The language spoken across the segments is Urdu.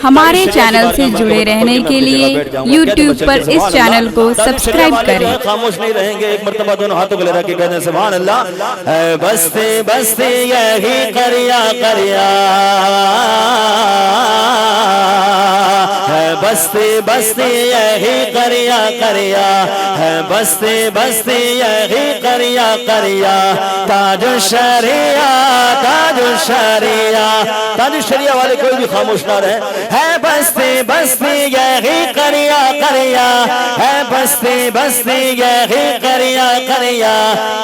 ہمارے چینل سے جڑے رہنے کے لیے یوٹیوب پر اس چینل کو سبسکرائب کریں۔ خاموش نہیں رہیں گے، ایک مرتبہ دونوں ہاتھوں کو لے رکھ کے کہتے ہیں سبحان اللہ۔ اے بستی بستی یہی قریہ قریہ، ہے بستی بستی یہی قریہ قریہ، ہے بستی بستی یہی قریہ قریہ، تاج الشریعہ تاج الشریعہ۔ تاج الشریعہ والے کوئی بھی خاموش نہ رہے۔ ہے بستی بستی یہی قریہ قریہ، ہے بستی بستی یہی قریہ قریہ،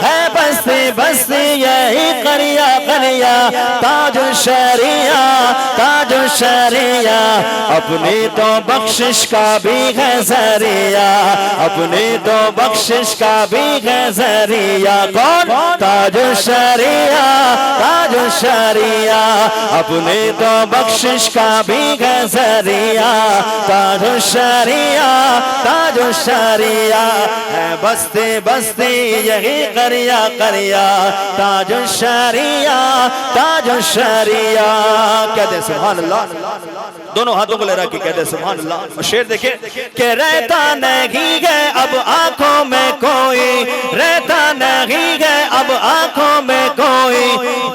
ہے بستی بستی یہی قریہ قریہ، تاج الشریعہ تاج الشریعہ۔ اپنی تو بخشش کا بھی ہے ذریعہ، اپنی تو بخشش کا بھی ہے ذریعہ۔ کون؟ تاج الشریعہ تاج الشریعہ، اپنی تو بخشش کا بھی ہے ذریعہ، تاج الشریعہ تاج الشریعہ۔ ہے بستی بستی یہی قریہ قریہ، تاج الشریعہ تاج الشریعہ۔ کہتے ہیں سبحان اللہ، دونوں ہاتھوں کو لے رکھ کے کہتے ہیں سبحان اللہ۔ اور شعر دیکھیں کہ رہتا نہیں ہے اب آنکھوں میں کوئی، رہتا نہیں ہے اب آنکھوں میں کوئی،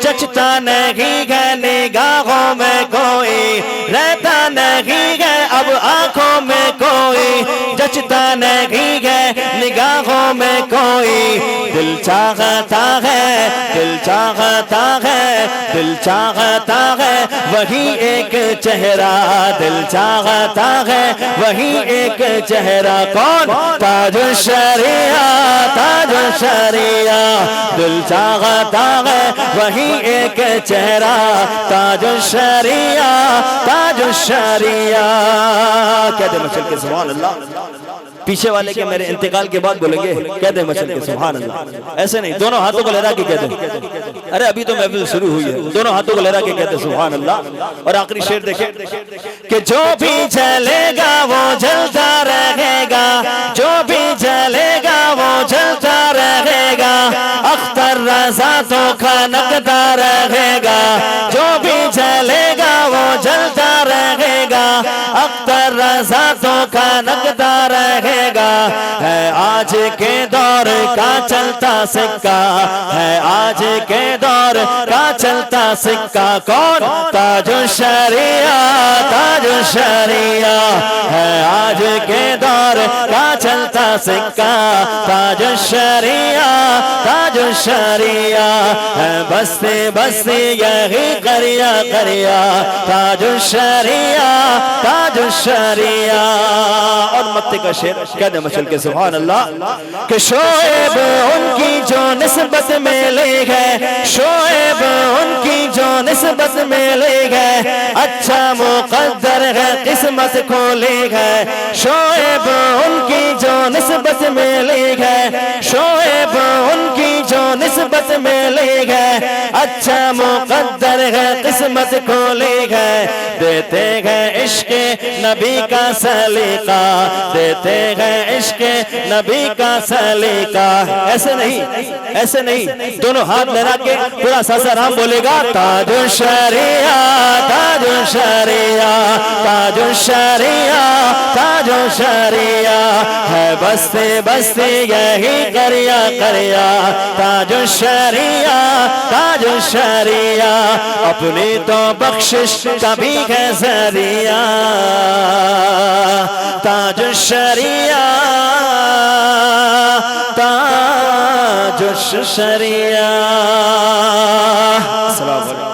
جچتا نہیں ہے نگاہوں میں کوئی، رہتا نہیں ہے اب آنکھوں میں کوئی، جچتا نہیں ہے نگاہوں میں کوئی۔ دل چاہتا ہے دل چاہتا ہے دل چاہتا ہے وہی ایک چہرہ، دل چاہتا ہے وہی ایک چہرہ۔ کون؟ تاج الشریعہ تاج الشریعہ، دل چاہتا ہے وہی ایک چہرہ، تاج الشریعہ تاج الشریعہ۔ کہتے ہیں مچل کے سبحان اللہ۔ پیچھے والے کے میرے انتقال کے بعد بولیں گے کہتے ہیں مچل کے سبحان اللہ، ایسے نہیں، دونوں ہاتھوں کو لہرا کے کہتے ہیں۔ ارے ابھی تو محفل شروع ہوئی ہے، دونوں ہاتھوں کو لہرا کے کہتے ہیں سبحان اللہ۔ اور آخری شعر دیکھیں کہ جو بھی جلے گا وہ جلتا رہے گا، جو بھی جلے گا وہ جلتا رہے گا، اختر رضا تو کھنکتا رہے گا، جو بھی جلے گا وہ جلتا رہے گا، اختر رضا تو کھنکتا رہے گا۔ ہے آج کے دور کا چلتا سکہ، ہے آج کے دور کا چلتا سکہ۔ کون؟ تاج الشریعہ تاج الشریعہ، ہے آج کے دور کا چلتا سکہ، تاج الشریعہ تاج الشریعہ۔ ہے بستی بستی یہی قریہ قریہ، تاج الشریعہ تاج الشریعہ۔ اور مکتے کا شعر کہتے ہیں مچل کے سبحان اللہ کہ شعیب ان کی جو نسبت ملی ہے، شعیب ان کی جو نسبت ملی ہے، اچھا مقدر ہے قسمت کھولی ہے، شعیب ان کی جو نسبت ملی ہے، شعیب ان کی جو نسبت ملی ہے، اچھا مقدر ہے قسمت کھولی ہے۔ دیتے ہیں عشق نبی کا سلیقہ، دیتے ہیں عشق نبی کا سلیقہ۔ ایسے نہیں ایسے نہیں، دونوں ہاتھ لہرا کے پورا ساسارام بولے گا تاج الشریعہ تاج الشریعہ تاج الشریعہ تاج الشریعہ۔ ہے بستی بستی یہی قریہ قریہ، تاج الشریعہ تاج الشریعہ۔ اپنی تو بخشش کا بھی ہے ذریعہ، تاج الشریعہ تاج الشریعہ۔ السلام علیکم۔